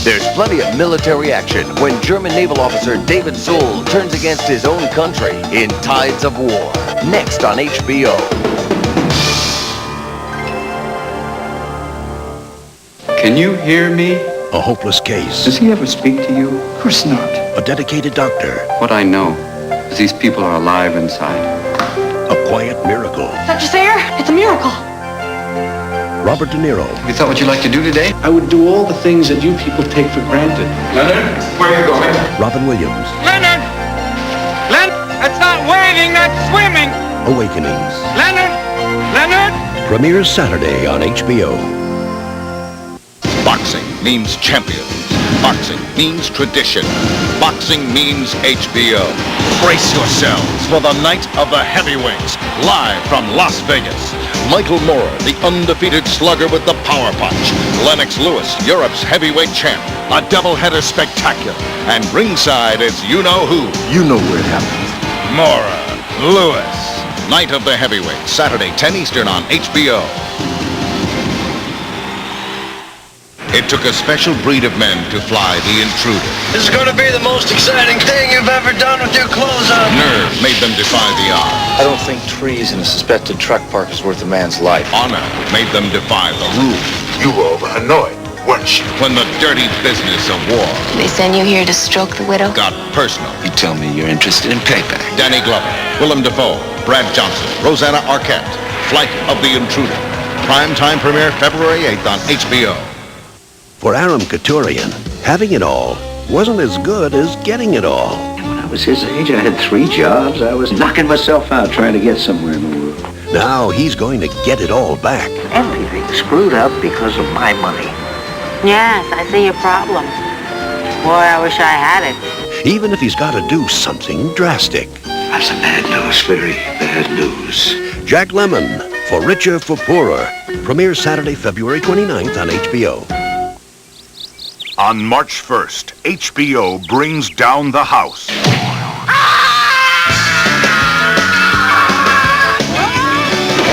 There's plenty of military action when German naval officer David Soul turns against his own country in Tides of War. Next on HBO. Can you hear me? A hopeless case. Does he ever speak to you? Of course not. A dedicated doctor. What I know is these people are alive inside. A quiet miracle. Dr. Sayer, it's a miracle. Robert De Niro. You thought what you'd like to do today? I would do all the things that you people take for granted. Leonard, where are you going? Robin Williams. Leonard! Leonard! That's not wading, that's swimming! Awakenings. Leonard! Leonard! Premieres Saturday on HBO. Boxing means champions. Boxing means tradition. Boxing means HBO. Brace yourselves for the night of the heavyweights, live from Las Vegas. Michael Moorer, the undefeated slugger with the power punch. Lennox Lewis, Europe's heavyweight champ. A doubleheader spectacular. And ringside is you-know-who. You know where it happens. Moorer, Lewis. Night of the heavyweights, Saturday, 10 Eastern on HBO. It took a special breed of men to fly the Intruder. This is going to be the most exciting thing you've ever done with your clothes on. Nerve made them defy the odds. I don't think trees in a suspected truck park is worth a man's life. Honor made them defy the rules. You were over Hanoi, weren't you? When the dirty business of war They send you here to stroke the widow? got personal. You tell me you're interested in payback. Danny Glover, Willem Dafoe, Brad Johnson, Rosanna Arquette. Flight of the Intruder. Primetime premiere February 8th on HBO. For Aram Katurian, having it all wasn't as good as getting it all. When I was his age, I had 3 jobs. I was knocking myself out trying to get somewhere in the world. Now he's going to get it all back. Everything screwed up because of my money. Yes, I see your problem. Boy, I wish I had it. Even if he's got to do something drastic. That's some bad news, very bad news. Jack Lemmon, For Richer, For Poorer. Premieres Saturday, February 29th on HBO. On March 1st, HBO brings down the house.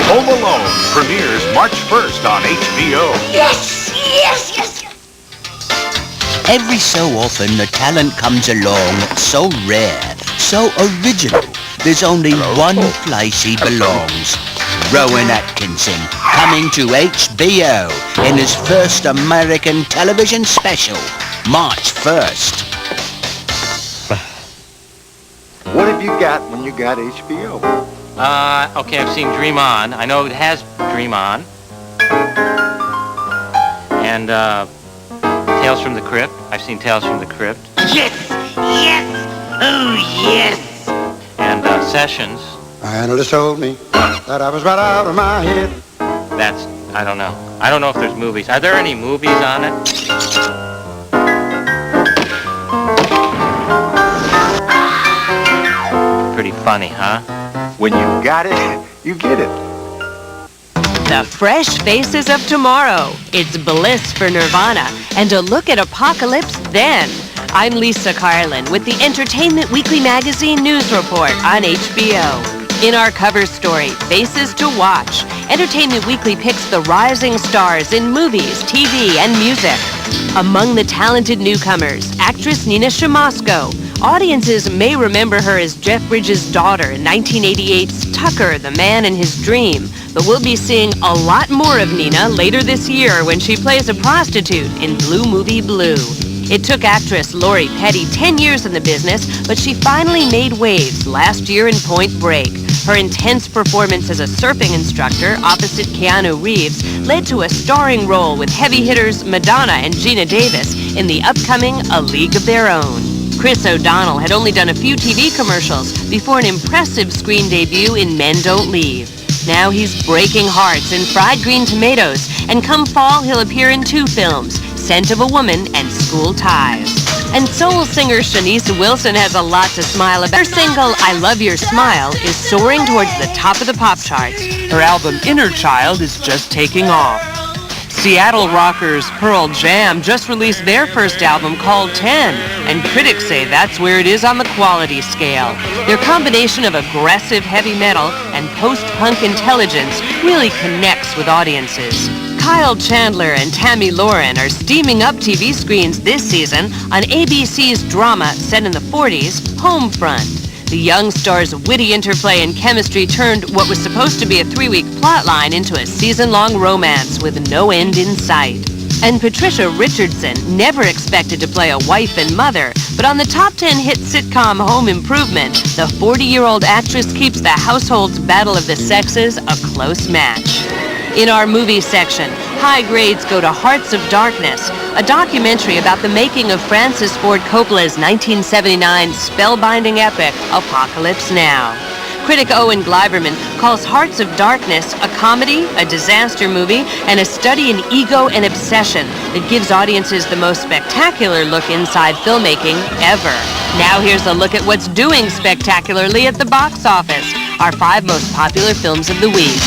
Home Alone premieres March 1st on HBO. Yes, yes, yes, yes. Every so often, the talent comes along so rare, so original. There's only one place he belongs. Rowan Atkinson, coming to HBO in his first American television special, March 1st. What have you got when you got HBO? Okay, I've seen Dream On. I know it has Dream On. And, Tales from the Crypt. I've seen Tales from the Crypt. Yes, yes, oh yes. And, Sessions. My analyst told me that I was right out of my head. That's, I don't know. I don't know if there's movies. Are there any movies on it? Pretty funny, huh? When you got it, you get it. The fresh faces of tomorrow. It's Bliss for Nirvana and a look at Apocalypse Then. I'm Lisa Carlin with the Entertainment Weekly Magazine News Report on HBO. In our cover story, Faces to Watch, Entertainment Weekly picks the rising stars in movies, TV, and music. Among the talented newcomers, actress Nina Shamosko. Audiences may remember her as Jeff Bridges' daughter in 1988's Tucker, the Man in His Dream. But we'll be seeing a lot more of Nina later this year when she plays a prostitute in Blue Movie Blue. It took actress Lori Petty 10 years in the business, but she finally made waves last year in Point Break. Her intense performance as a surfing instructor opposite Keanu Reeves led to a starring role with heavy hitters Madonna and Gina Davis in the upcoming A League of Their Own. Chris O'Donnell had only done a few TV commercials before an impressive screen debut in Men Don't Leave. Now he's breaking hearts in Fried Green Tomatoes, and come fall he'll appear in 2 films, Scent of a Woman and School Ties. And soul singer Shanice Wilson has a lot to smile about. Her single, I Love Your Smile, is soaring towards the top of the pop charts. Her album, Inner Child, is just taking off. Seattle rockers Pearl Jam just released their first album called 10, and critics say that's where it is on the quality scale. Their combination of aggressive heavy metal and post-punk intelligence really connects with audiences. Kyle Chandler and Tammy Lauren are steaming up TV screens this season on ABC's drama set in the 40s, Homefront. The young stars' witty interplay and chemistry turned what was supposed to be a 3-week plotline into a season-long romance with no end in sight. And Patricia Richardson never expected to play a wife and mother, but on the top 10 hit sitcom Home Improvement, the 40-year-old actress keeps the household's battle of the sexes a close match. In our movie section, high grades go to Hearts of Darkness, a documentary about the making of Francis Ford Coppola's 1979 spellbinding epic, Apocalypse Now. Critic Owen Gleiberman calls Hearts of Darkness a comedy, a disaster movie, and a study in ego and obsession that gives audiences the most spectacular look inside filmmaking ever. Now here's a look at what's doing spectacularly at the box office, our 5 most popular films of the week.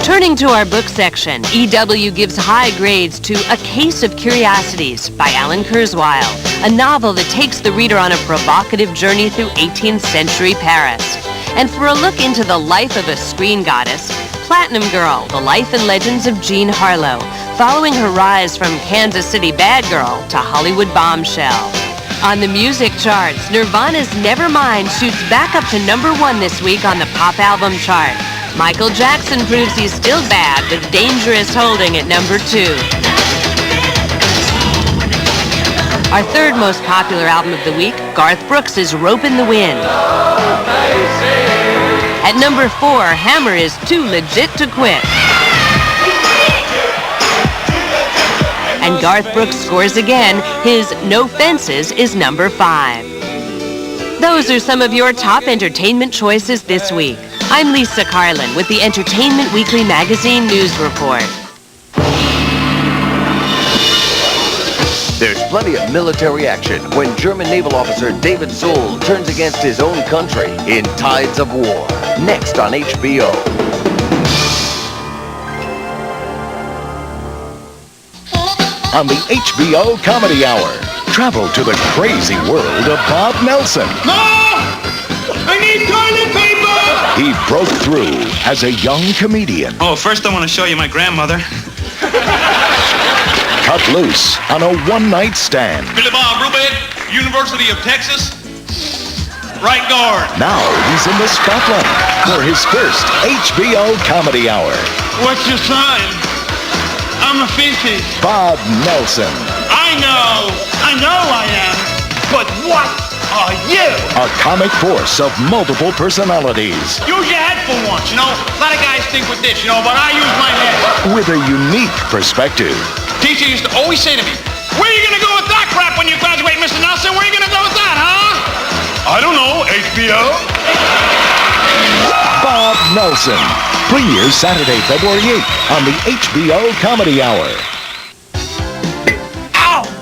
Turning to our book section, EW gives high grades to A Case of Curiosities by Alan Kurzweil, a novel that takes the reader on a provocative journey through 18th century Paris. And for a look into the life of a screen goddess, Platinum Girl, The Life and Legends of Jean Harlow, following her rise from Kansas City bad girl to Hollywood bombshell. On the music charts, Nirvana's Nevermind shoots back up to number 1 this week on the pop album chart. Michael Jackson proves he's still bad with Dangerous holding at number 2. Our 3rd most popular album of the week, Garth Brooks' Rope in the Wind. At number 4, Hammer is Too Legit to Quit. And Garth Brooks scores again. His No Fences is number 5. Those are some of your top entertainment choices this week. I'm Lisa Carlin with the Entertainment Weekly Magazine News Report. There's plenty of military action when German naval officer David Soul turns against his own country in Tides of War. Next on HBO. On the HBO Comedy Hour, travel to the crazy world of Bob Nelson. Mom! I need toilet paper! He broke through as a young comedian. Oh, first I want to show you my grandmother. Cut loose on a one-night stand. Billy Bob Rubek, University of Texas, right guard. Now he's in the spotlight for his first HBO Comedy Hour. What's your sign? I'm a 50. Bob Nelson. I know I am. But what are you? A comic force of multiple personalities. Use your head for once, you know? A lot of guys think with this, you know, but I use my head. With a unique perspective. Teacher used to always say to me, where are you going to go with that crap when you graduate, Mr. Nelson? Where are you going to go with that, huh? I don't know, HBO. Bob Nelson. Premieres Saturday, February 8th on the HBO Comedy Hour.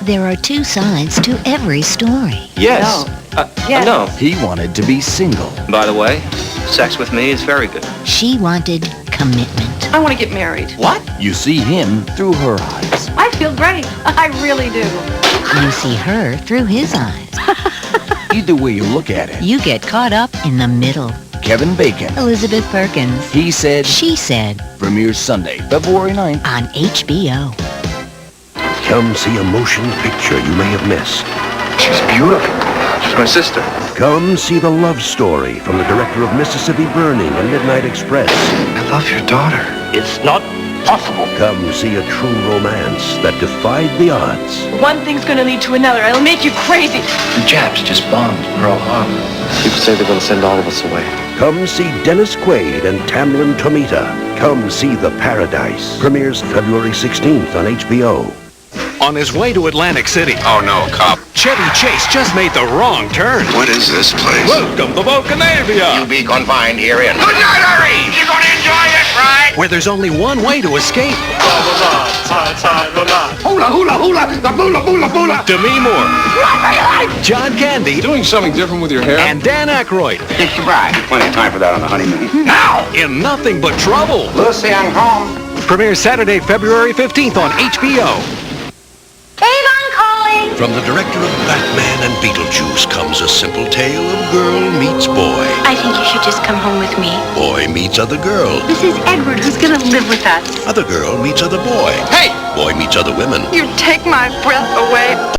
There are 2 sides to every story. Yes. No. He wanted to be single. By the way, sex with me is very good. She wanted commitment. I want to get married. What? You see him through her eyes. I feel great. I really do. You see her through his eyes. Either way you look at it. You get caught up in the middle. Kevin Bacon. Elizabeth Perkins. He said. She said. Premieres Sunday, February 9th. On HBO. Come see a motion picture you may have missed. She's beautiful. She's my sister. Come see the love story from the director of Mississippi Burning and Midnight Express. I love your daughter. It's not possible. Come see a true romance that defied the odds. One thing's gonna lead to another. It'll make you crazy. The Japs just bombed Pearl Harbor. People say they're going to send all of us away. Come see Dennis Quaid and Tamlin Tomita. Come see The Paradise. Premieres February 16th on HBO. On his way to Atlantic City, Oh no, cop. Chevy Chase just made the wrong turn. What is this place? Welcome to Vulcanavia, You be confined herein. Good night, Harry. You gonna enjoy this ride? where there's only one way to escape. Hula, hula, hula. The boola, boola, boola. Demi Moore, John Candy, Doing something different with your hair? and Dan Aykroyd It's right. Plenty of time for that on the honeymoon. Now. in Nothing But Trouble. Lucy, I'm home. Premieres Saturday, February 15th on HBO. Avon calling! From the director of Batman and Beetlejuice comes a simple tale of girl meets boy. I think you should just come home with me. Boy meets other girl. This is Edward, who's gonna live with us. Other girl meets other boy. Hey. Boy meets other women. You take my breath away.